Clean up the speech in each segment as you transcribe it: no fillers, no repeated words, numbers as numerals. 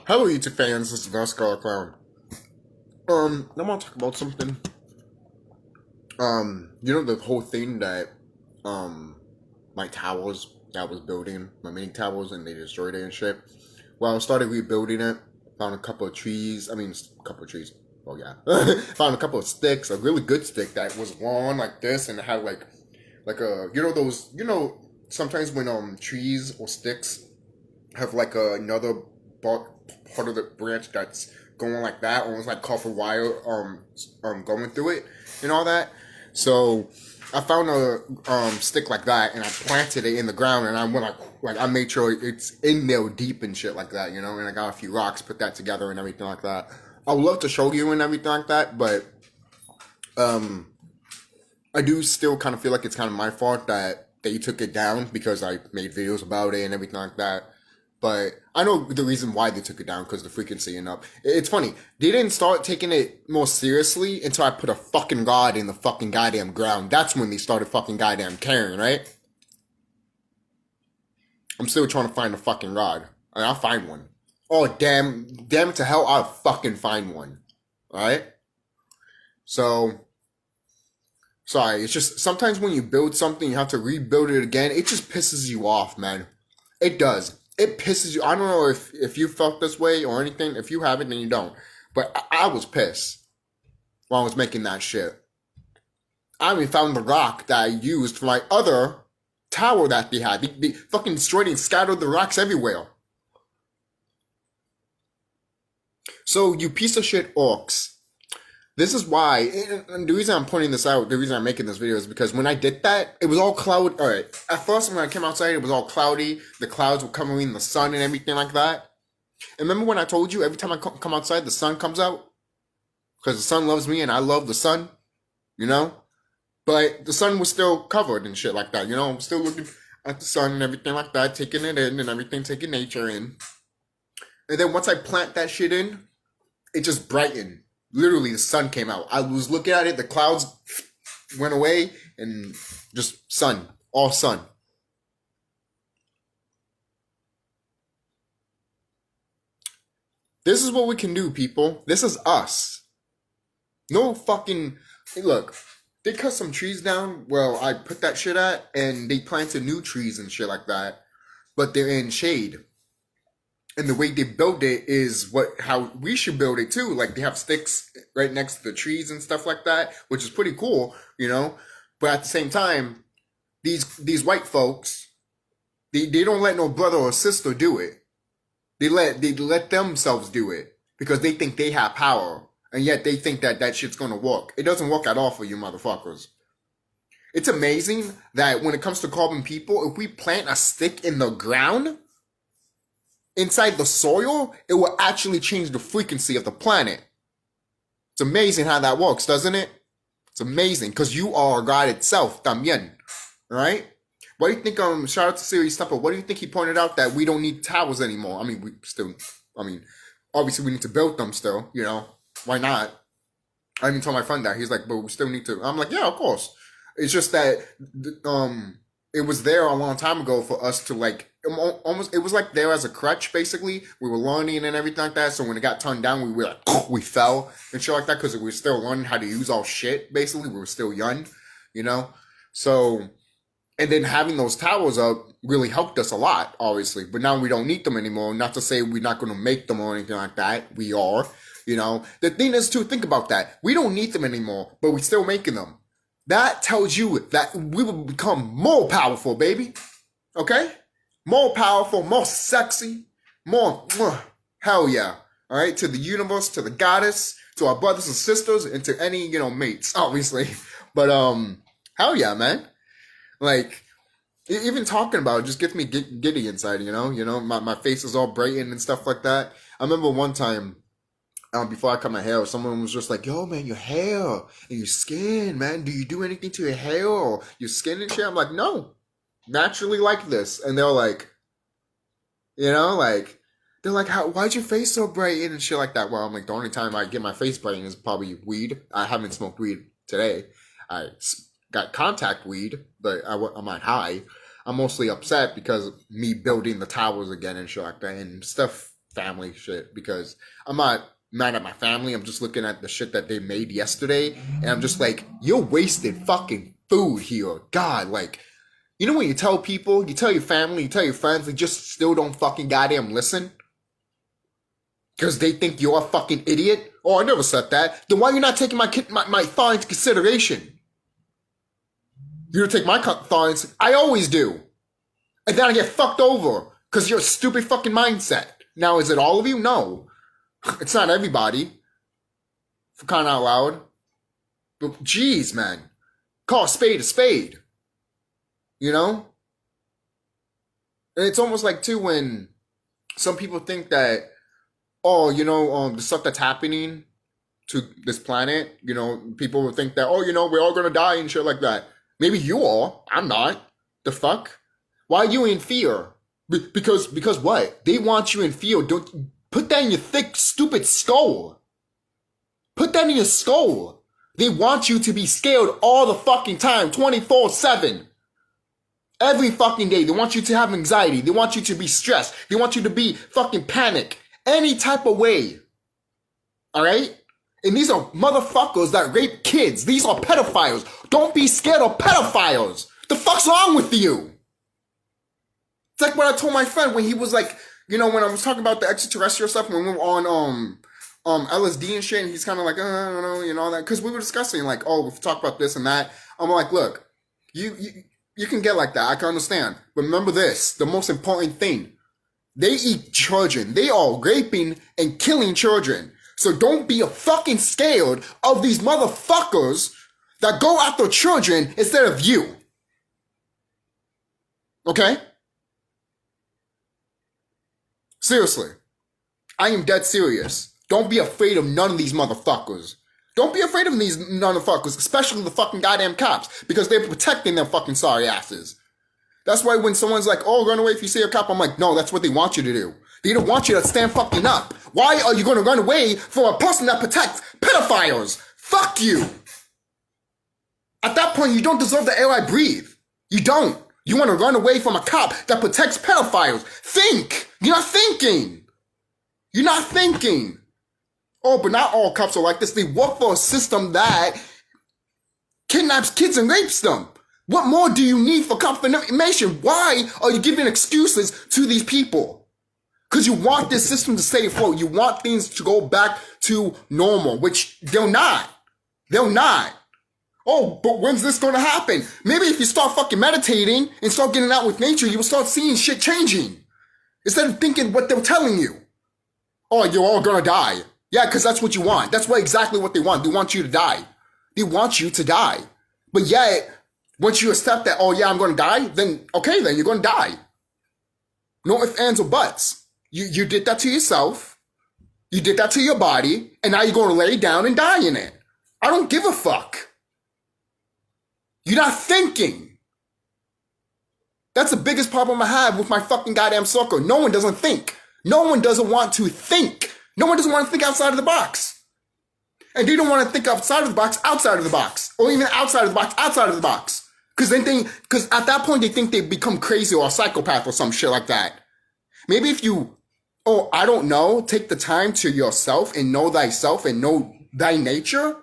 Hello, YouTube fans. This is TheSkullKlown. I want to talk about something. The whole thing that, my towers that I was building, my mini towers, and they destroyed it and shit. Well, I started rebuilding it. Found a couple of trees. A couple of trees. Oh yeah. Found a couple of sticks. A really good stick that was long like this, and it had like a sometimes when trees or sticks have like another part of the branch that's going like that, almost like copper wire, going through it and all that. So I found a stick like that, and I planted it in the ground, and I went like I made sure it's in there deep and shit like that, and I got a few rocks, put that together and everything like that. I would love to show you and everything like that, but I do still kind of feel like it's kind of my fault that they took it down because I made videos about it and everything like that. But I know the reason why they took it down, because the frequency and up. It's funny. They didn't start taking it more seriously until I put a fucking god in the fucking goddamn ground. That's when they started fucking goddamn caring, right? I'm still trying to find a fucking rod. And I'll find one. Oh, damn it to hell, I'll fucking find one. Alright? So, sorry, it's just, sometimes when you build something, you have to rebuild it again. It just pisses you off, man. It does. It pisses you. I don't know if you felt this way or anything. If you haven't, then you don't. But I was pissed while I was making that shit. I even found the rock that I used for my other tower that they had. They fucking destroyed and scattered the rocks everywhere. So, you piece of shit orcs. This is why, and the reason I'm pointing this out, the reason I'm making this video is because when I did that, it was all cloud. All right, at first when I came outside, it was all cloudy. The clouds were covering the sun and everything like that. And remember when I told you every time I come outside, the sun comes out? Because the sun loves me and I love the sun, But the sun was still covered and shit like that, I'm still looking at the sun and everything like that, taking it in and everything, taking nature in. And then once I plant that shit in, it just brightened. Literally, the sun came out. I was looking at it, the clouds went away, and just sun. All sun. This is what we can do, people. This is us. No fucking... Hey, look, they cut some trees down. Well, I put that shit at, and they planted new trees and shit like that. But they're in shade. And the way they build it is how we should build it too. Like, they have sticks right next to the trees and stuff like that, which is pretty cool, But at the same time, these white folks, they don't let no brother or sister do it. They let themselves do it because they think they have power, and yet they think that shit's gonna work. It doesn't work at all for you motherfuckers. It's amazing that when it comes to carving people, if we plant a stick in the ground inside the soil, it will actually change the frequency of the planet. It's amazing how that works, doesn't it? It's amazing, because you are God itself, también. Right? What do you think, shout out to Series Stepper, what do you think he pointed out that we don't need towers anymore? Obviously we need to build them still, Why not? I even told my friend that. He's like, but we still need to. I'm like, yeah, of course. It's just that, it was there a long time ago for us to it was like there as a crutch, basically. We were learning and everything like that, so when it got turned down, we were like, we fell and shit like that, because we were still learning how to use all shit, basically. We were still young, So, and then having those towers up really helped us a lot, obviously, but now we don't need them anymore. Not to say we're not going to make them or anything like that. We are, The thing is, to think about that. We don't need them anymore, but we're still making them. That tells you that we will become more powerful, baby. Okay? More powerful, more sexy, more, hell yeah. All right? To the universe, to the goddess, to our brothers and sisters, and to any, mates, obviously. But, hell yeah, man. Like, even talking about it just gets me giddy inside, My face is all brightened and stuff like that. I remember one time, before I cut my hair, someone was just like, yo, man, your hair and your skin, man, do you do anything to your hair or your skin and shit? I'm like, no, naturally like this. And they're like, they're like, why'd your face so bright and shit like that? Well, I'm like, the only time I get my face brightened is probably weed. I haven't smoked weed today. I got contact weed, but I'm not high. I'm mostly upset because of me building the towers again and shit like that and stuff family shit because I'm not mad at my family. I'm just looking at the shit that they made yesterday, and I'm just like, you're wasted fucking food here. God, like, you know when you tell people, you tell your family, you tell your friends, they just still don't fucking goddamn listen? Because they think you're a fucking idiot? Oh, I never said that. Then why are you not taking my thought into consideration? You don't take my thoughts. I always do. And then I get fucked over because you're a stupid fucking mindset. Now, is it all of you? No. It's not everybody. For crying out loud. But jeez, man. Call a spade a spade. You know? And it's almost like, too, when some people think that, oh, you know, the stuff that's happening to this planet, you know, people will think that, oh, you know, we're all gonna die and shit like that. Maybe you are. I'm not. The fuck? Why are you in fear? Because what? They want you in fear. Don't put that in your thick, stupid skull. Put that in your skull. They want you to be scared all the fucking time, 24/7. Every fucking day. They want you to have anxiety. They want you to be stressed. They want you to be fucking panic. Any type of way. Alright? And these are motherfuckers that rape kids. These are pedophiles. Don't be scared of pedophiles. The fuck's wrong with you? It's like what I told my friend when he was like, you know, when I was talking about the extraterrestrial stuff, when we were on LSD and shit, and he's kind of like, I don't know, you know, that, because we were discussing like, oh, we've talked about this and that. I'm like, look, you can get like that. I can understand. But remember this, the most important thing. They eat children. They are raping and killing children. So don't be a fucking scared of these motherfuckers that go after children instead of you. Okay? Seriously. I am dead serious. Don't be afraid of none of these motherfuckers. Don't be afraid of these motherfuckers, especially the fucking goddamn cops, because they're protecting their fucking sorry asses. That's why when someone's like, oh, run away if you see a cop, I'm like, no, that's what they want you to do. They don't want you to stand fucking up. Why are you going to run away from a person that protects pedophiles? Fuck you. At that point, you don't deserve the air I breathe. You don't. You want to run away from a cop that protects pedophiles. Think. You're not thinking. You're not thinking. Oh, but not all cops are like this. They work for a system that kidnaps kids and rapes them. What more do you need for confirmation? Why are you giving excuses to these people? Because you want this system to stay afloat. You want things to go back to normal, which they're not. They're not. Oh, but when's this going to happen? Maybe if you start fucking meditating and start getting out with nature, you will start seeing shit changing. Instead of thinking what they're telling you. Oh, you're all going to die. Yeah, because that's what you want. That's exactly what they want. They want you to die. They want you to die. But yet, once you accept that, oh yeah, I'm going to die, then okay, then you're going to die. No ifs, ands, or buts. You did that to yourself. You did that to your body. And now you're going to lay down and die in it. I don't give a fuck. You're not thinking. That's the biggest problem I have with my fucking goddamn circle. No one doesn't think. No one doesn't want to think. No one doesn't want to think outside of the box. And they don't want to think outside of the box, outside of the box. Or even outside of the box, outside of the box. Because at that point they think they become crazy or a psychopath or some shit like that. Maybe if you, I don't know, take the time to yourself and know thyself and know thy nature,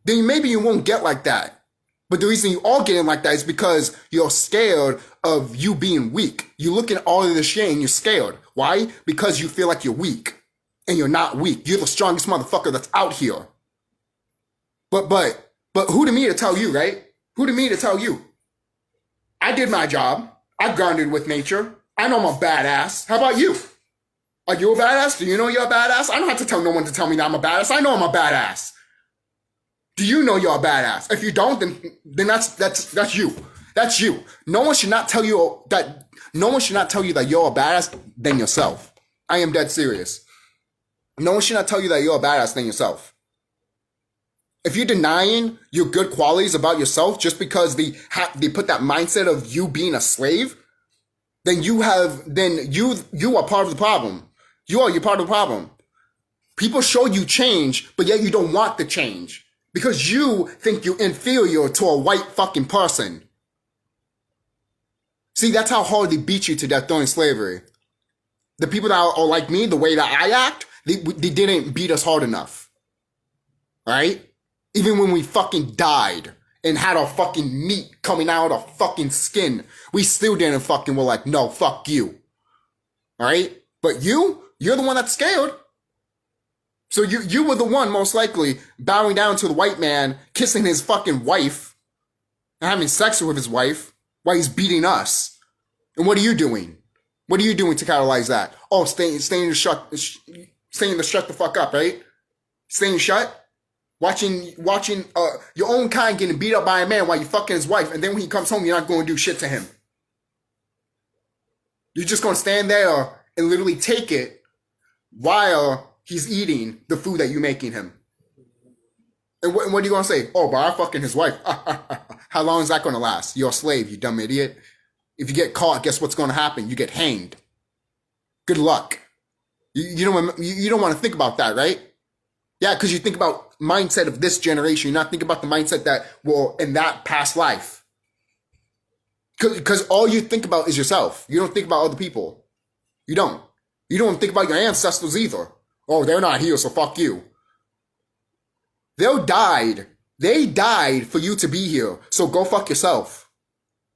then maybe you won't get like that. But the reason you are getting like that is because you're scared of you being weak. You look at all of this shit and you're scared. Why? Because you feel like you're weak. And you're not weak. You're the strongest motherfucker that's out here. But who to me to tell you, right? Who to me to tell you? I did my job. I grounded with nature. I know I'm a badass. How about you? Are you a badass? Do you know you're a badass? I don't have to tell no one to tell me that I'm a badass. I know I'm a badass. Do you know you're a badass? If you don't, then that's you. That's you. No one should not tell you that you're a badass than yourself. I am dead serious. No one should not tell you that you're a badass than yourself. If you're denying your good qualities about yourself just because they put that mindset of you being a slave, then you are part of the problem. You're part of the problem. People show you change, but yet you don't want the change because you think you're inferior to a white fucking person. See, that's how hard they beat you to death during slavery. The people that are like me, the way that I act, they didn't beat us hard enough. All right? Even when we fucking died and had our fucking meat coming out of our fucking skin, we still didn't fucking were like, no, fuck you. All right? But you're the one that's scared. So you were the one most likely bowing down to the white man, kissing his fucking wife, and having sex with his wife while he's beating us. And what are you doing? What are you doing to catalyze that? Oh, staying to shut the fuck up, right? Staying shut? Watching your own kind getting beat up by a man while you fucking his wife, and then when he comes home, you're not going to do shit to him. You're just going to stand there and literally take it while he's eating the food that you're making him. And what are you going to say? Oh, but I'm fucking his wife. How long is that going to last? You're a slave, you dumb idiot. If you get caught, guess what's going to happen? You get hanged. Good luck. You don't want to think about that, right? Yeah, because you think about mindset of this generation. You're not thinking about the mindset that will in that past life. Because all you think about is yourself. You don't think about other people. You don't. You don't think about your ancestors either. Oh, they're not here, so fuck you. They died for you to be here, so go fuck yourself.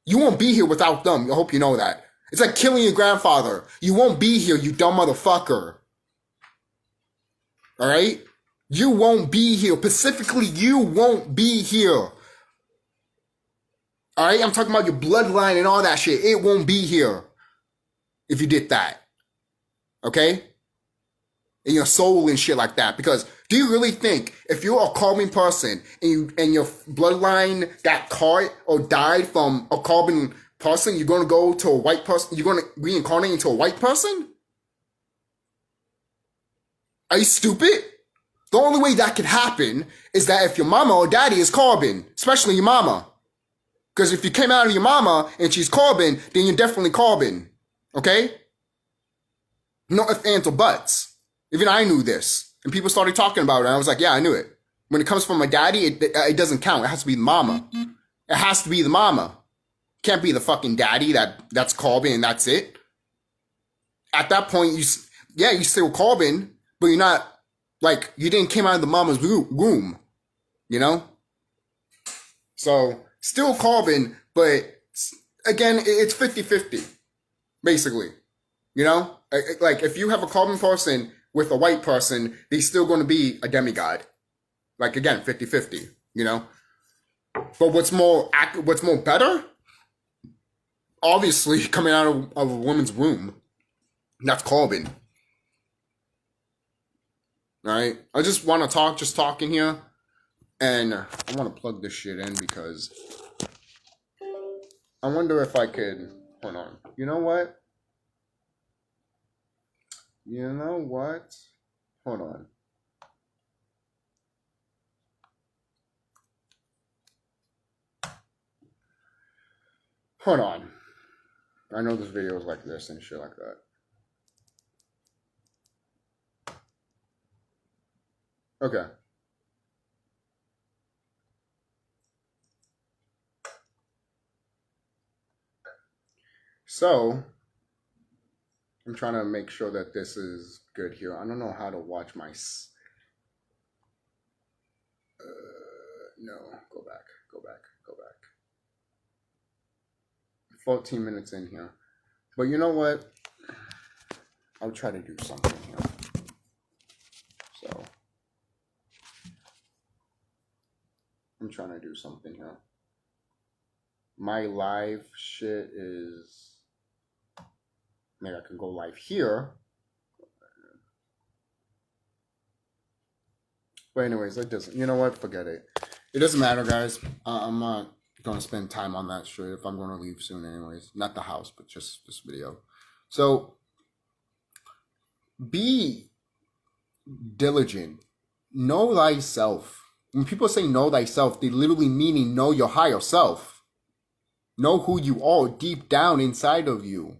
You won't be here without them. I hope you know that. It's like killing your grandfather. You won't be here, you dumb motherfucker. All right? You won't be here. Specifically, you won't be here. All right? I'm talking about your bloodline and all that shit. It won't be here if you did that. Okay? And your soul and shit like that. Because do you really think if you're a carbon person and your bloodline got caught or died from a carbon person, you're going to go to a white person? You're going to reincarnate into a white person? Are you stupid? The only way that could happen is that if your mama or daddy is carbon, especially your mama. Because if you came out of your mama and she's carbon, then you're definitely carbon. Okay? No ifs, ands, or buts. Even I knew this. And people started talking about it. And I was like, yeah, I knew it. When it comes from my daddy, it doesn't count. It has to be the mama. It has to be the mama. Can't be the fucking daddy that's carbon and that's it. At that point, you still carbon, but you're not, like, you didn't come out of the mama's womb. You know? So, still carbon, but again, it's 50-50. Basically. You know? Like, if you have a carbon person with a white person, they're still going to be a demigod. Like, again, 50-50, you know? But what's more better? Obviously, coming out of a woman's womb. That's carbon. Alright? I just want to talk in here. And I want to plug this shit in because I wonder if I could... Hold on. You know what? Hold on. I know there's videos like this and shit like that. Okay. So, I'm trying to make sure that this is good here. I don't know how to watch my... no, go back. 14 minutes in here. But you know what? I'll try to do something here. So, I'm trying to do something here. My live shit is... Maybe I can go live here. But anyways, it doesn't... You know what? Forget it. It doesn't matter, guys. I'm not going to spend time on that shit if I'm going to leave soon anyways. Not the house, but just this video. So, be diligent. Know thyself. When people say know thyself, they literally meaning know your higher self. Know who you are deep down inside of you.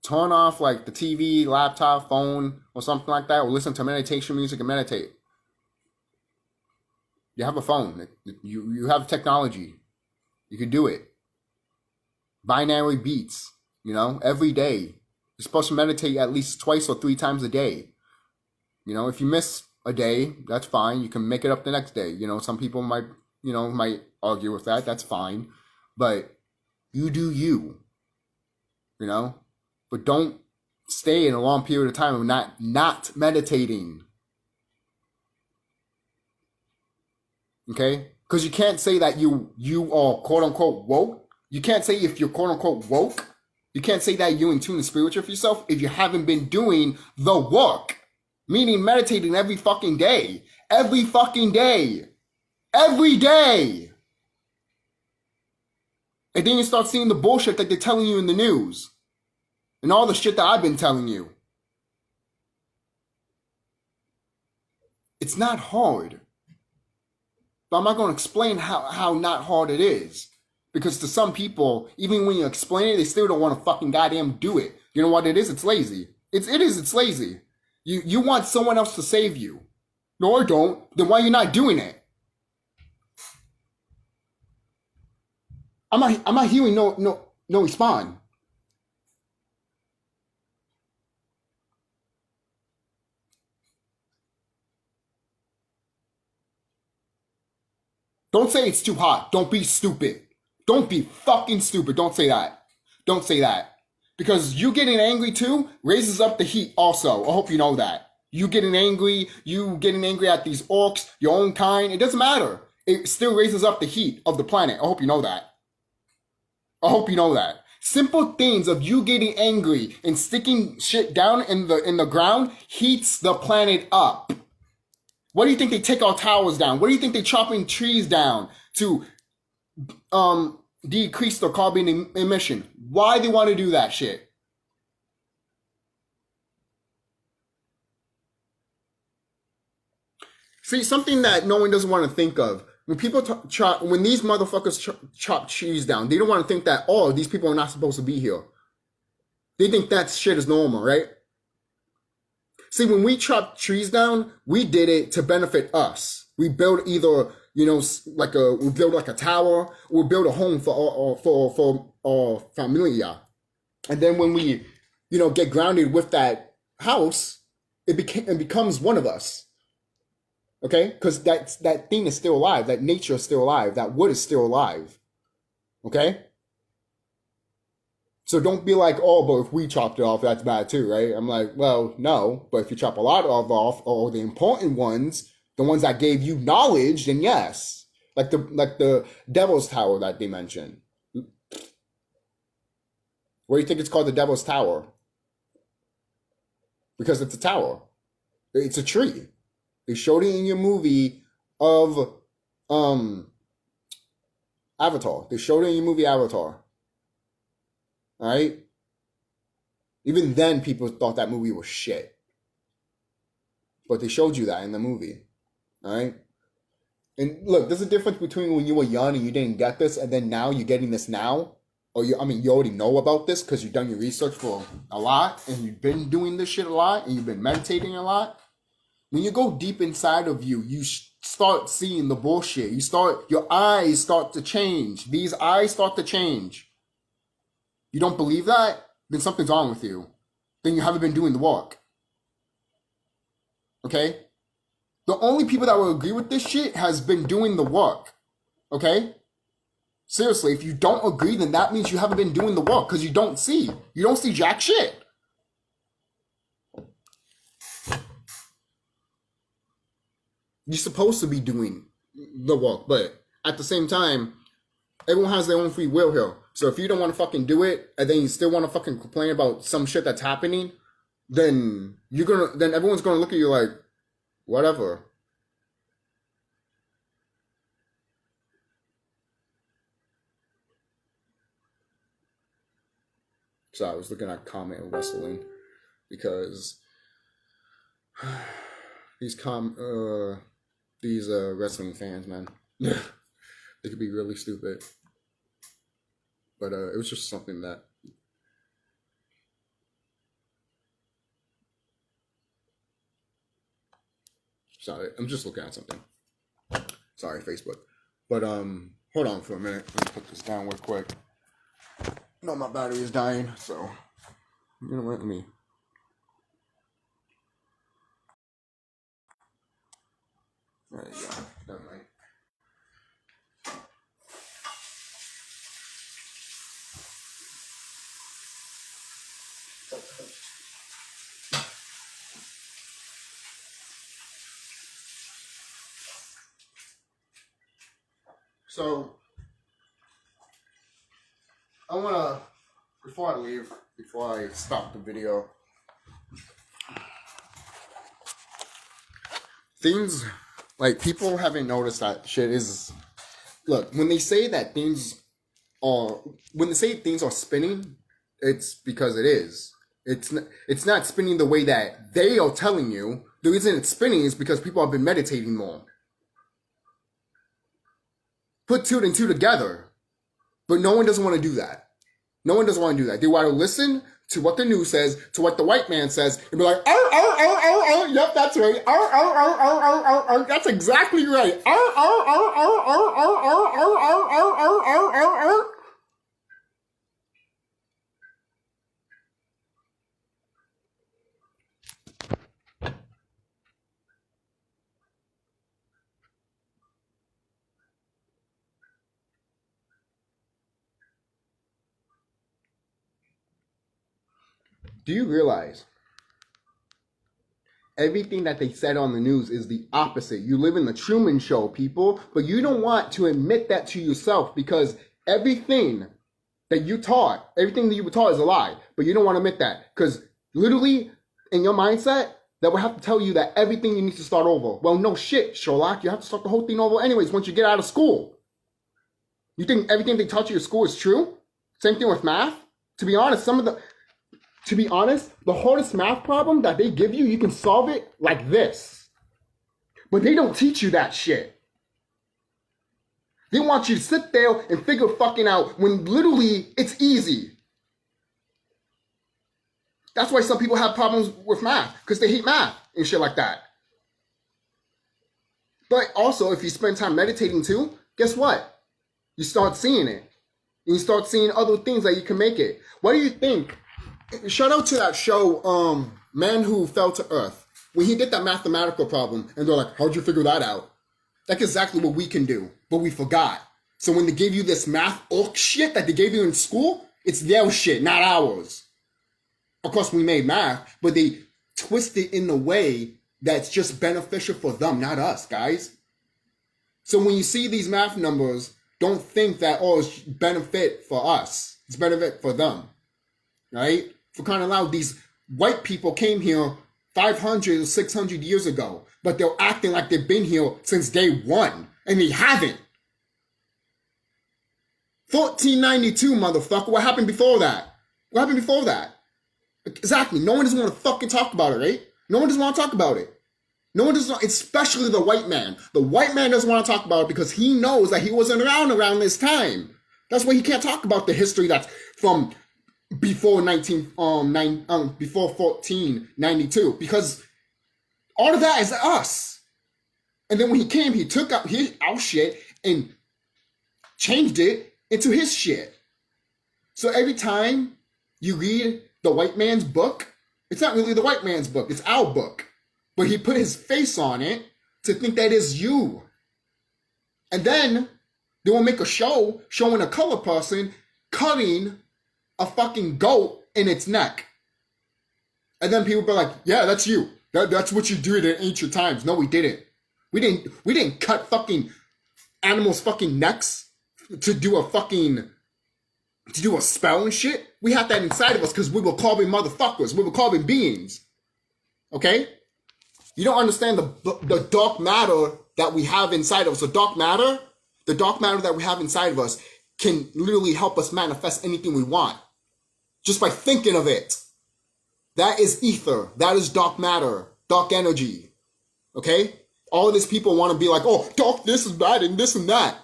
Turn off like the TV, laptop, phone, or something like that, or listen to meditation music and meditate. You have a phone. You have technology. You can do it. Binary beats, you know, every day. You're supposed to meditate at least twice or 3 times a day. You know, if you miss a day, that's fine. You can make it up the next day. You know, some people might argue with that. That's fine. But you do you. You know? But don't stay in a long period of time of not meditating. Okay? Because you can't say that you are quote unquote woke. You can't say if you're quote unquote woke. You can't say that you're in tune spiritual with yourself if you haven't been doing the work. Meaning meditating every fucking day. Every fucking day. Every day. And then you start seeing the bullshit that they're telling you in the news. And all the shit that I've been telling you. It's not hard. But I'm not going to explain how not hard it is. Because to some people, even when you explain it, they still don't want to fucking goddamn do it. You know what it is? It's lazy. It's lazy. You want someone else to save you. No, I don't. Then why are you not doing it? I'm not hearing no response. Don't say it's too hot. Don't be stupid. Don't be fucking stupid. Don't say that. Don't say that. Because you getting angry too raises up the heat also. I hope you know that. You getting angry at these orcs, your own kind, it doesn't matter. It still raises up the heat of the planet. I hope you know that. I hope you know that. Simple things of you getting angry and sticking shit down in the ground heats the planet up. What do you think they take our towers down? What do you think they chopping trees down to decrease the carbon emission? Why they want to do that shit? See, something that no one doesn't want to think of. When people when these motherfuckers chop trees down, they don't want to think that, oh, these people are not supposed to be here. They think that shit is normal, right? See, when we chop trees down, we did it to benefit us. We build either, we build like a tower, or we build a home for our familia. And then when we, get grounded with that house, it becomes one of us. Okay? Because that thing is still alive. That nature is still alive. That wood is still alive. Okay? So don't be like, oh, but if we chopped it off, that's bad too, right? I'm like, well, no. But if you chop a lot off, or the important ones, the ones that gave you knowledge, then yes. Like the Devil's Tower that they mentioned. What do you think it's called, the Devil's Tower? Because it's a tower. It's a tree. They showed it in your movie of Avatar. They showed it in your movie Avatar. Alright? Even then, people thought that movie was shit. But they showed you that in the movie. Alright? And look, there's a difference between when you were young and you didn't get this, and then now you're getting this now. Or you already know about this because you've done your research for a lot, and you've been doing this shit a lot, and you've been meditating a lot. When you go deep inside of you, you start seeing the bullshit. Your eyes start to change. These eyes start to change. You don't believe that? Then something's wrong with you. Then you haven't been doing the work. Okay? The only people that will agree with this shit has been doing the work. Okay? Seriously, if you don't agree, then that means you haven't been doing the work because you don't see. You don't see jack shit. You're supposed to be doing the work, but at the same time, everyone has their own free will here. So if you don't want to fucking do it, and then you still want to fucking complain about some shit that's happening, then everyone's gonna look at you like, whatever. So I was looking at comment of wrestling because these wrestling fans, man, they could be really stupid. But it was just something that. Sorry, I'm just looking at something. Sorry, Facebook. But hold on for a minute. Let me put this down real quick. No, my battery is dying, so You know what? Let me. There you go. Never mind. So, I want to, before I leave, before I stop the video, things, like, people haven't noticed that shit is, look, when they say that things are, when they say things are spinning, it's because it is. It's not spinning the way that they are telling you. The reason it's spinning is because people have been meditating more. Put two and two together. But no one doesn't want to do that. No one doesn't want to do that. They want to listen to what the news says, to what the white man says, and be like, oh, yep, that's right. Oh, that's exactly right. Do you realize everything that they said on the news is the opposite? You live in the Truman Show, people, but you don't want to admit that to yourself because everything that you taught, everything that you were taught is a lie, but you don't want to admit that because literally in your mindset, that would have to tell you that everything you need to start over. Well, no shit, Sherlock. You have to start the whole thing over anyways once you get out of school. You think everything they taught you at school is true? Same thing with math? To be honest, the hardest math problem that they give you, you can solve it like this. But they don't teach you that shit. They want you to sit there and figure fucking out when literally it's easy. That's why some people have problems with math, because they hate math and shit like that. But also, if you spend time meditating too, guess what? You start seeing it. And you start seeing other things that you can make it. What do you think? Shout out to that show, Man Who Fell to Earth. When he did that mathematical problem, and they're like, how'd you figure that out? That's exactly what we can do, but we forgot. So when they gave you this math orc shit that they gave you in school, it's their shit, not ours. Of course, we made math, but they twist it in a way that's just beneficial for them, not us, guys. So when you see these math numbers, don't think that, oh, it's benefit for us. It's benefit for them, right? For crying out loud, these white people came here 500 or 600 years ago, but they're acting like they've been here since day one, and they haven't. 1492, motherfucker. What happened before that? What happened before that? Exactly. No one doesn't want to fucking talk about it, right? No one doesn't want to talk about it. No one doesn't, especially the white man. The white man doesn't want to talk about it because he knows that he wasn't around this time. That's why he can't talk about the history that's from before 1492, because all of that is us. And then when he came, he took out our shit and changed it into his shit. So every time you read the white man's book, it's not really the white man's book, it's our book. But he put his face on it to think that is you. And then they will make a show showing a color person cutting a fucking goat in its neck. And then people be like, yeah, that's you. That's what you did in ancient times. No, we didn't. We didn't cut fucking animals' fucking necks to do a spell and shit. We had that inside of us because we were carbon motherfuckers. We were carbon beings. Okay? You don't understand the dark matter that we have inside of us. The dark matter that we have inside of us can literally help us manifest anything we want. Just by thinking of it. That is ether. That is dark matter. Dark energy. Okay? All of these people want to be like, oh, dark this is bad and this and that.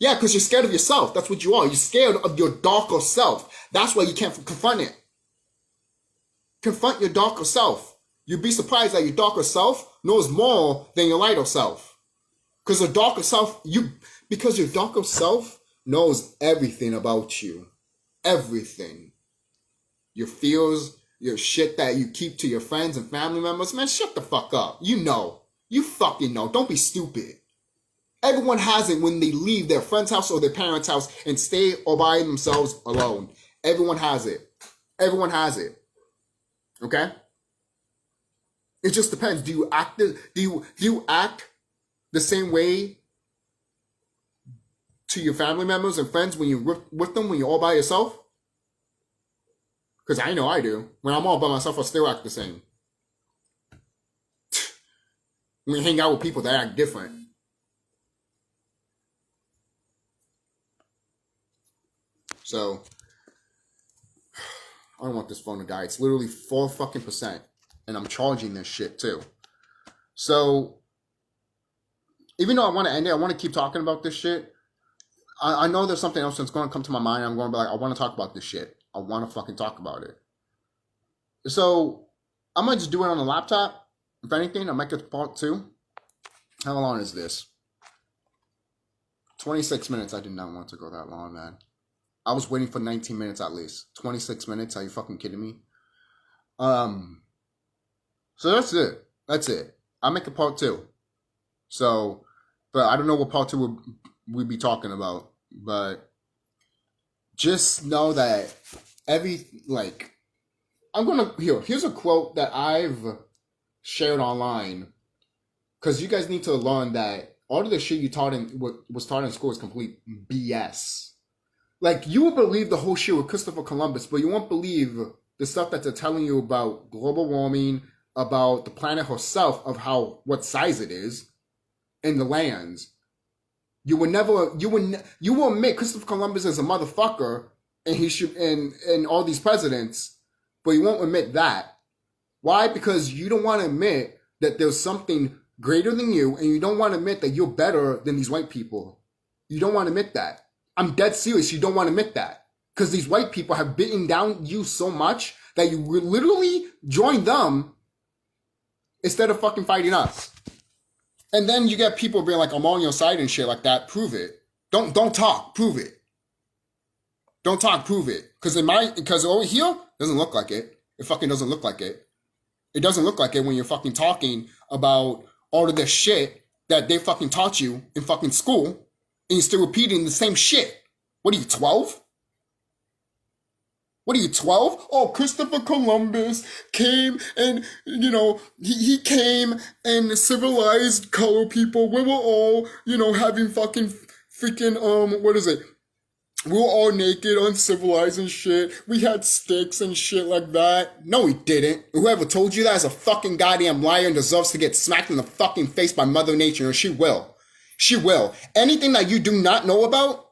Yeah, because you're scared of yourself. That's what you are. You're scared of your darker self. That's why you can't confront it. Confront your darker self. You'd be surprised that your darker self knows more than your lighter self. Because your darker self knows everything about you. Everything. Your fears, your shit that you keep to your friends and family members, man, shut the fuck up. You know. You fucking know. Don't be stupid. Everyone has it when they leave their friend's house or their parents' house and stay all by themselves alone. Everyone has it. Everyone has it. Okay? It just depends. Do you act the same way to your family members and friends when you're with them when you're all by yourself? Because I know I do. When I'm all by myself, I still act the same. When you hang out with people that act different. So, I don't want this phone to die. It's literally 4%. And I'm charging this shit too. So, even though I want to end it, I want to keep talking about this shit. I know there's something else that's going to come to my mind. I'm going to be like, I want to talk about this shit. I want to fucking talk about it. So, I'm going to just do it on the laptop. If anything, I might get to part 2. How long is this? 26 minutes. I did not want to go that long, man. I was waiting for 19 minutes at least. 26 minutes? Are you fucking kidding me? So that's it. That's it. I'll make a part 2. So, but I don't know what part 2 we'd be talking about. But just know that here's a quote that I've shared online. Because you guys need to learn that all of the shit you was taught in school is complete BS. Like, you will believe the whole shit with Christopher Columbus, but you won't believe the stuff that they're telling you about global warming, about the planet herself, of what size it is, and the lands. You will admit Christopher Columbus is a motherfucker, and he should, and all these presidents, but you won't admit that. Why? Because you don't want to admit that there's something greater than you, and you don't want to admit that you're better than these white people. You don't want to admit that. I'm dead serious. You don't want to admit that. Because these white people have beaten down you so much that you literally join them instead of fucking fighting us. And then you get people being like, I'm on your side and shit like that. Prove it. Don't talk. Prove it. Don't talk. Prove it. Because over here, it doesn't look like it. It fucking doesn't look like it. It doesn't look like it when you're fucking talking about all of this shit that they fucking taught you in fucking school, and you're still repeating the same shit. What are you, 12? What are you, 12? Oh, Christopher Columbus came and, he came and civilized color people. We were all, having fucking freaking, what is it? We were all naked, uncivilized and shit. We had sticks and shit like that. No, we didn't. Whoever told you that is a fucking goddamn liar and deserves to get smacked in the fucking face by Mother Nature, and she will. She will. Anything that you do not know about,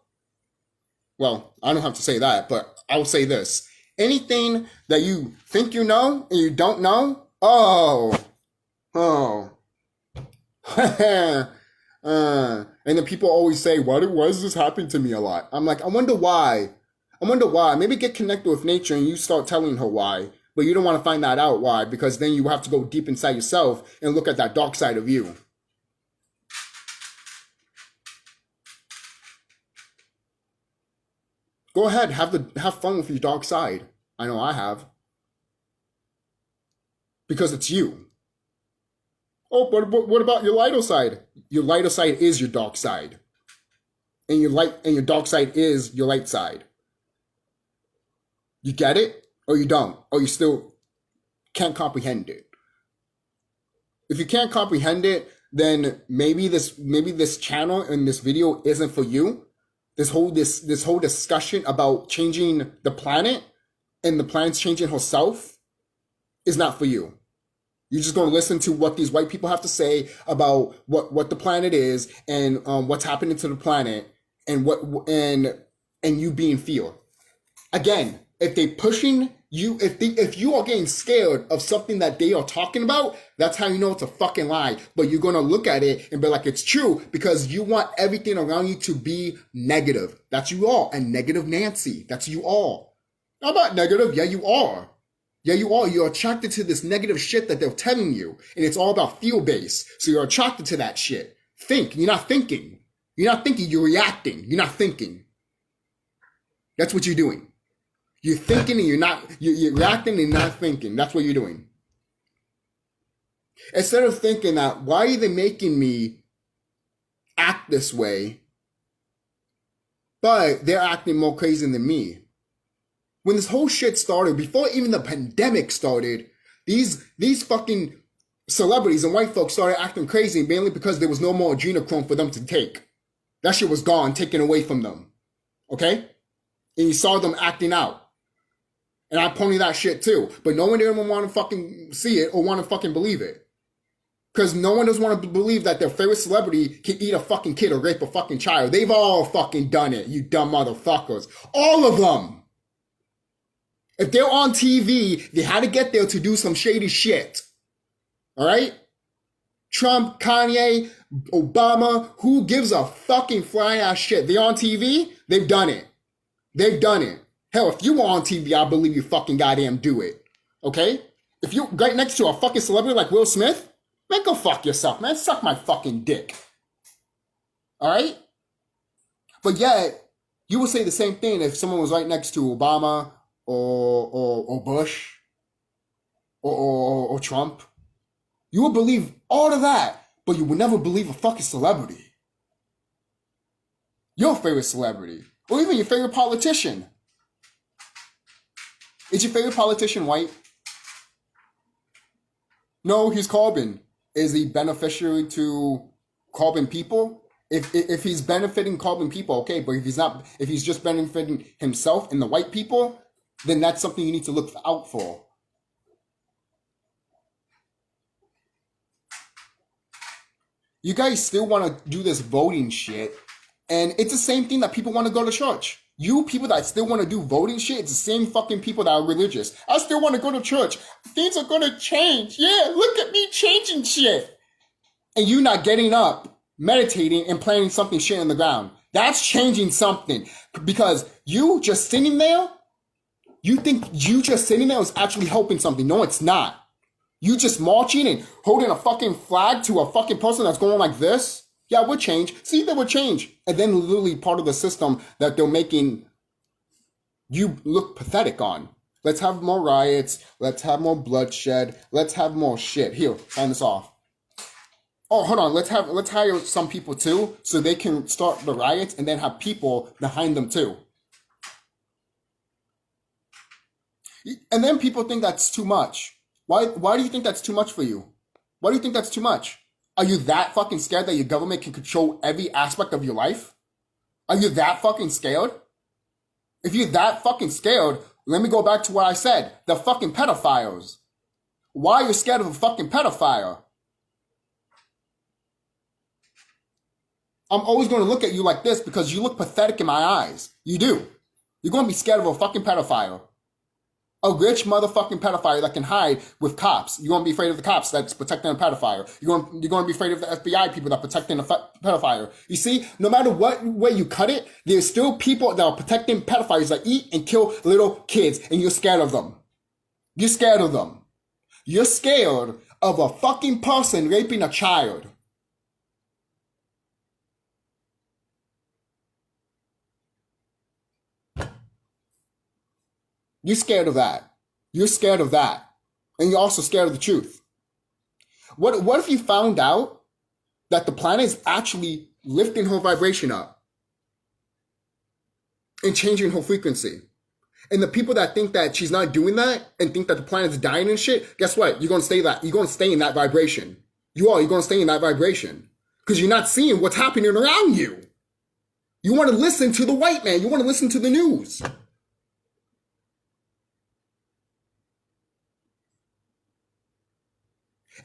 well, I don't have to say that, but I will say this. Anything that you think you know and you don't know, and then people always say, why does this happen to me a lot? I'm like, I wonder why. Maybe get connected with nature and you start telling her why. But you don't want to find that out why, because then you have to go deep inside yourself and look at that dark side of you. Go ahead, have fun with your dark side. I know I have. Because it's you. Oh, but what about your lighter side? Your lighter side is your dark side. And your dark side is your light side. You get it? Or you don't? Or you still can't comprehend it? If you can't comprehend it, then maybe this channel and this video isn't for you. This whole discussion about changing the planet and the planet's changing herself is not for you. You're just going to listen to what these white people have to say about what the planet is and what's happening to the planet and and you being fear. Again, if they pushing you, if you are getting scared of something that they are talking about, that's how you know it's a fucking lie. But you're going to look at it and be like, it's true, because you want everything around you to be negative. That's you all. And negative Nancy. That's you all. I'm not negative. Yeah, you are. Yeah, you are. You're attracted to this negative shit that they're telling you. And it's all about feel-based. So you're attracted to that shit. Think. You're not thinking. You're not thinking. You're reacting. You're not thinking. That's what you're doing. You're thinking and you're not, you're reacting and not thinking. That's what you're doing. Instead of thinking that, why are they making me act this way? But they're acting more crazy than me. When this whole shit started, before even the pandemic started, these fucking celebrities and white folks started acting crazy mainly because there was no more adrenochrome for them to take. That shit was gone, taken away from them. Okay? And you saw them acting out. And I pony that shit too. But no one didn't want to fucking see it or want to fucking believe it. Because no one doesn't want to believe that their favorite celebrity can eat a fucking kid or rape a fucking child. They've all fucking done it, you dumb motherfuckers. All of them. If they're on TV, they had to get there to do some shady shit. Alright? Trump, Kanye, Obama, who gives a fucking flying ass shit? They're on TV? They've done it. They've done it. Hell, if you were on TV, I believe you fucking goddamn do it. Okay? If you're right next to a fucking celebrity like Will Smith, man, go fuck yourself, man. Suck my fucking dick. Alright? But yet, you would say the same thing if someone was right next to Obama or Bush or Trump. You would believe all of that, but you would never believe a fucking celebrity. Your favorite celebrity. Or even your favorite politician. Is your favorite politician white? No, he's Corbyn. Is he beneficiary to Corbyn people? If he's benefiting Corbyn people, okay, but if he's just benefiting himself and the white people, then that's something you need to look out for. You guys still want to do this voting shit, and it's the same thing that people want to go to church. You people that still want to do voting shit, it's the same fucking people that are religious. I still want to go to church. Things are going to change. Yeah, look at me changing shit. And you not getting up, meditating, and planting something shit in the ground. That's changing something. Because you just sitting there, you think you just sitting there is actually helping something. No, it's not. You just marching and holding a fucking flag to a fucking person that's going like this. Yeah, it would change. See, that would change. And then literally part of the system that they're making you look pathetic on. Let's have more riots. Let's have more bloodshed. Let's have more shit. Here, sign this off. Oh, hold on. Let's hire some people too, so they can start the riots and then have people behind them too. And then people think that's too much. Why do you think that's too much for you? Why do you think that's too much? Are you that fucking scared that your government can control every aspect of your life? Are you that fucking scared? If you're that fucking scared, let me go back to what I said. The fucking pedophiles. Why are you scared of a fucking pedophile? I'm always going to look at you like this because you look pathetic in my eyes. You do. You're going to be scared of a fucking pedophile. A rich motherfucking pedophile that can hide with cops. You're going to be afraid of the cops that's protecting a pedophile. You're going to be afraid of the FBI people that are protecting a pedophile. You see, no matter what way you cut it, there's still people that are protecting pedophiles that eat and kill little kids, and you're scared of them. You're scared of them. You're scared of a fucking person raping a child. You're scared of that. You're scared of that. And you're also scared of the truth. What if you found out that the planet is actually lifting her vibration up and changing her frequency? And the people that think that she's not doing that and think that the planet's dying and shit, guess what? You're going to stay in that vibration. You're going to stay in that vibration. Because you're not seeing what's happening around you. You want to listen to the white man. You want to listen to the news.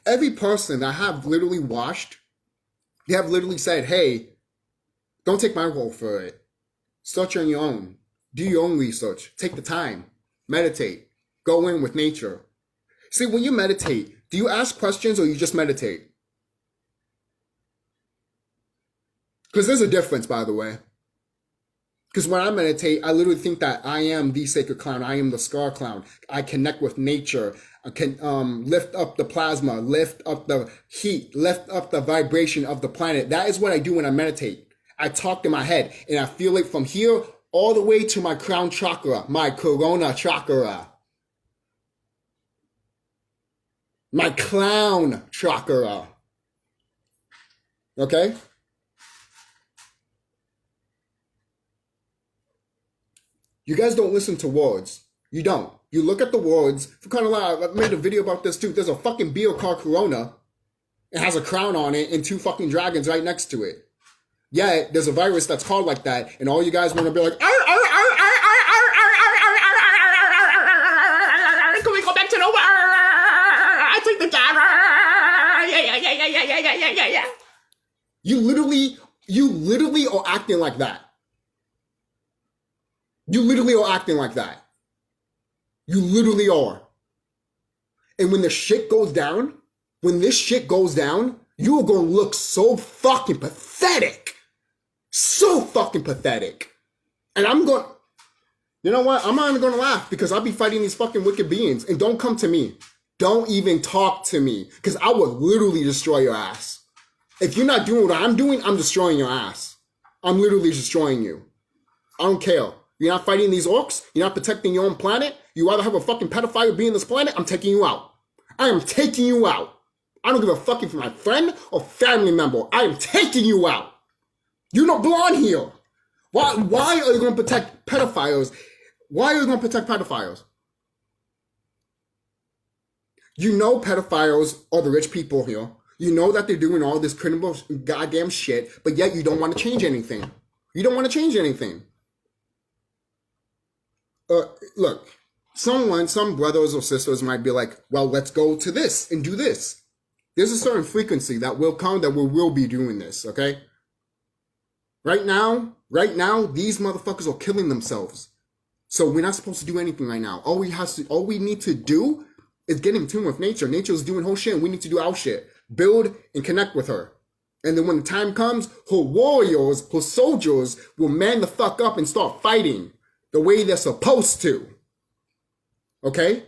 Every person that I have literally watched, they have literally said, hey, don't take my role for it. Search on your own. Do your own research. Take the time. Meditate. Go in with nature. See, when you meditate, do you ask questions or you just meditate? Because there's a difference, by the way. Because when I meditate, I literally think that I am the sacred clown. I am the SqaWn. I connect with nature. I can lift up the plasma, lift up the heat, lift up the vibration of the planet. That is what I do when I meditate. I talk in my head and I feel it from here all the way to my crown chakra, my corona chakra, my clown chakra. Okay? You guys don't listen to words. You don't. You look at the words. For kind of like, I made a video about this too. There's a fucking beer called Corona. It has a crown on it and 2 fucking dragons right next to it. Yeah, there's a virus that's called like that, and all you guys want to be like, can we go back to the world? I take the job. Yeah. You literally are acting like that. You literally are acting like that. You literally are. And when the shit goes down, when this shit goes down, you are going to look so fucking pathetic. So fucking pathetic. And I'm going, you know what? I'm not even going to laugh because I'll be fighting these fucking wicked beings. And don't come to me. Don't even talk to me because I will literally destroy your ass. If you're not doing what I'm doing, I'm destroying your ass. I'm literally destroying you. I don't care. You're not fighting these orcs. You're not protecting your own planet. You rather have a fucking pedophile be in this planet. I'm taking you out. I am taking you out. I don't give a fuck if you're my friend or family member. I am taking you out. You don't belong here. Why are you going to protect pedophiles? Why are you going to protect pedophiles? You know pedophiles are the rich people here. You know that they're doing all this criminal goddamn shit, but yet you don't want to change anything. You don't want to change anything. Look, some brothers or sisters might be like, well, let's go to this and do this. There's a certain frequency that will come that we will be doing this, okay? Right now, these motherfuckers are killing themselves. So we're not supposed to do anything right now. All we need to do is get in tune with nature. Nature's doing whole shit and we need to do our shit. Build and connect with her. And then when the time comes, her warriors, her soldiers will man the fuck up and start fighting the way they're supposed to. Okay?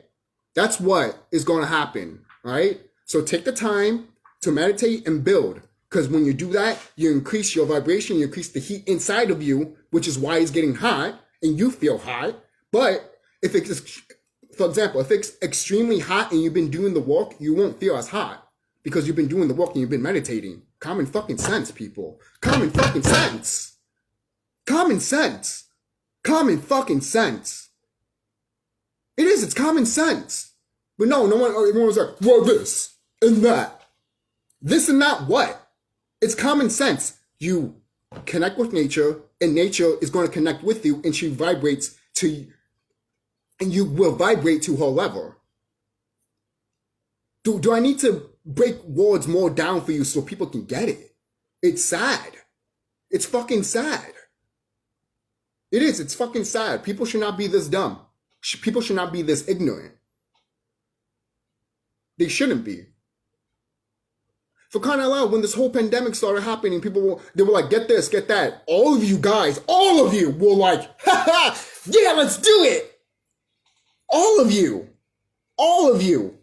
That's what is going to happen, right? So take the time to meditate and build. Because when you do that, you increase your vibration, you increase the heat inside of you, which is why it's getting hot, and you feel hot. But if it's, for example, if it's extremely hot and you've been doing the work, you won't feel as hot. Because you've been doing the work and you've been meditating. Common fucking sense, people. Common fucking sense. Common sense. Common fucking sense. It is, it's common sense. But no one, everyone was like, well, this and that. This and that what? It's common sense. You connect with nature, and nature is going to connect with you, and she vibrates to you, and you will vibrate to her level. Do I need to break words more down for you so people can get it? It's sad. It's fucking sad. It is. It's fucking sad. People should not be this dumb. People should not be this ignorant. They shouldn't be. For crying out loud, when this whole pandemic started happening, they were like, get this, get that. All of you guys, all of you were like, ha, yeah, let's do it. All of you. All of you.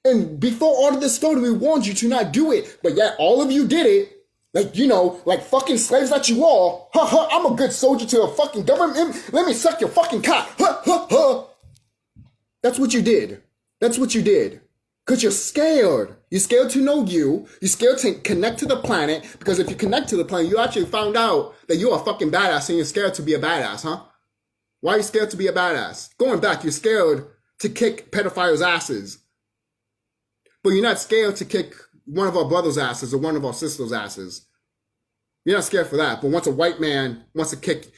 And before all of this started, we warned you to not do it. But yet, all of you did it. Like, you know, like fucking slaves that you are. Ha ha, I'm a good soldier to a fucking government. Let me suck your fucking cock. Ha ha ha. That's what you did. That's what you did. Because you're scared. You're scared to know you. You're scared to connect to the planet. Because if you connect to the planet, you actually found out that you're a fucking badass and you're scared to be a badass, huh? Why are you scared to be a badass? Going back, you're scared to kick pedophiles' asses. But you're not scared to kick one of our brothers' asses or one of our sisters' asses. You're not scared for that. But once a white man wants to kick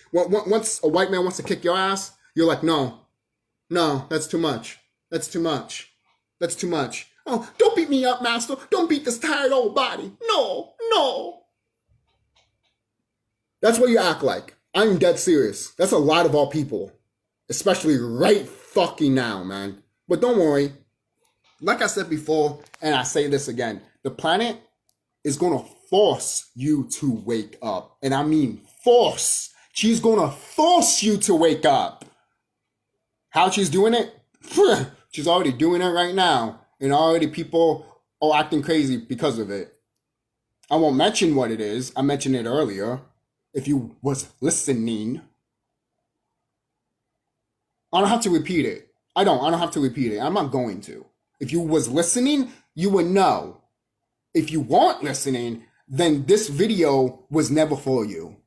your ass, you're like, no, that's too much. That's too much. That's too much. Oh, don't beat me up, master. Don't beat this tired old body. No. That's what you act like. I'm dead serious. That's a lot of our people. Especially right fucking now, man. But don't worry. Like I said before, and I say this again, the planet is going to force you to wake up. And I mean force. She's going to force you to wake up. How she's doing it? She's already doing it right now. And already people are acting crazy because of it. I won't mention what it is. I mentioned it earlier. If you was listening. I don't have to repeat it. I don't have to repeat it. I'm not going to. If you was listening, you would know. If you weren't listening, then this video was never for you.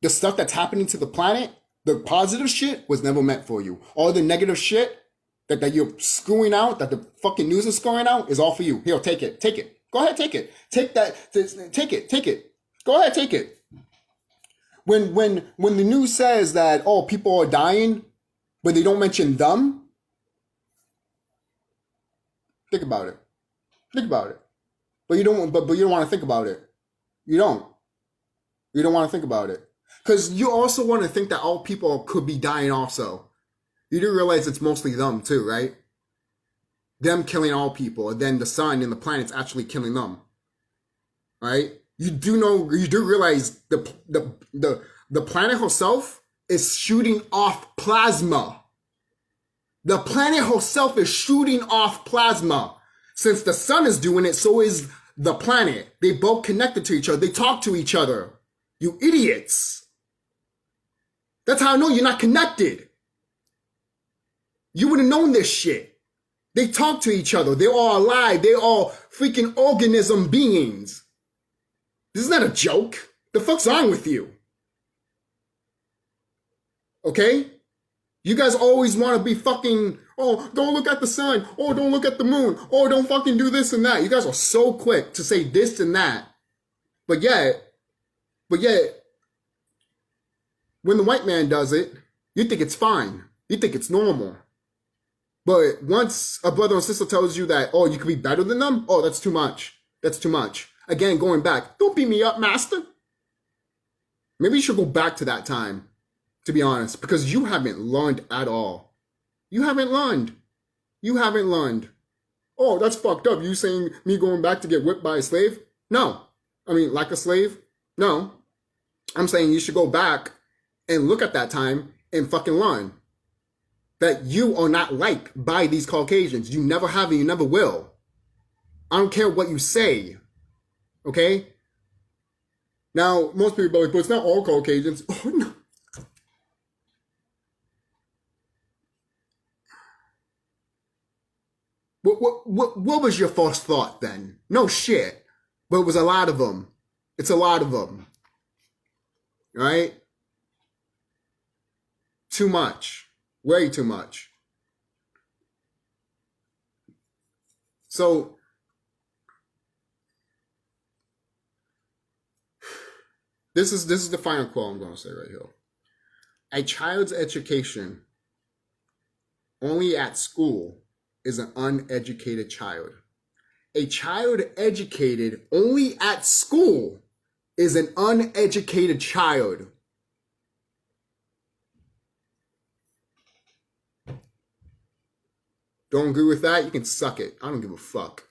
The stuff that's happening to the planet, the positive shit was never meant for you. All the negative shit that you're screwing out, that the fucking news is screwing out, is all for you. Here, take it. Take it. Go ahead, take it. Take that. Take it. Take it. Go ahead, take it. When the news says that, oh, people are dying, but they don't mention them, think about it. Think about it. But you don't. But you don't want to think about it. You don't. You don't want to think about it. Because you also want to think that all people could be dying also. You do realize it's mostly them too, right? Them killing all people, and then the sun and the planet's actually killing them. Right? You do realize the planet herself is shooting off plasma. The planet herself is shooting off plasma. Since the sun is doing it, so is the planet. They both connected to each other. They talk to each other. You idiots. That's how I know you're not connected. You would have known this shit. They talk to each other. They're all alive. They're all freaking organism beings. This is not a joke. The fuck's wrong with you? Okay? You guys always want to be fucking, oh, don't look at the sun. Oh, don't look at the moon. Oh, don't fucking do this and that. You guys are so quick to say this and that. But yet, when the white man does it, you think it's fine. You think it's normal. But once a brother or sister tells you that, oh, you could be better than them, oh, that's too much. That's too much. Again, going back, don't beat me up, master. Maybe you should go back to that time, to be honest, because you haven't learned at all. You haven't learned. You haven't learned. Oh, that's fucked up. You saying me going back to get whipped by a slave? No. I mean, like a slave? No. I'm saying you should go back and look at that time and fucking learn that you are not liked by these Caucasians. You never have and you never will. I don't care what you say. Okay? Now, most people are like, but it's not all Caucasians. Oh, no. What was your first thought then? No shit. But it was a lot of them. It's a lot of them. Right? Too much. Way too much. So, this is the final quote I'm going to say right here. A child's education only at school is an uneducated child. A child educated only at school is an uneducated child. Don't agree with that? You can suck it. I don't give a fuck.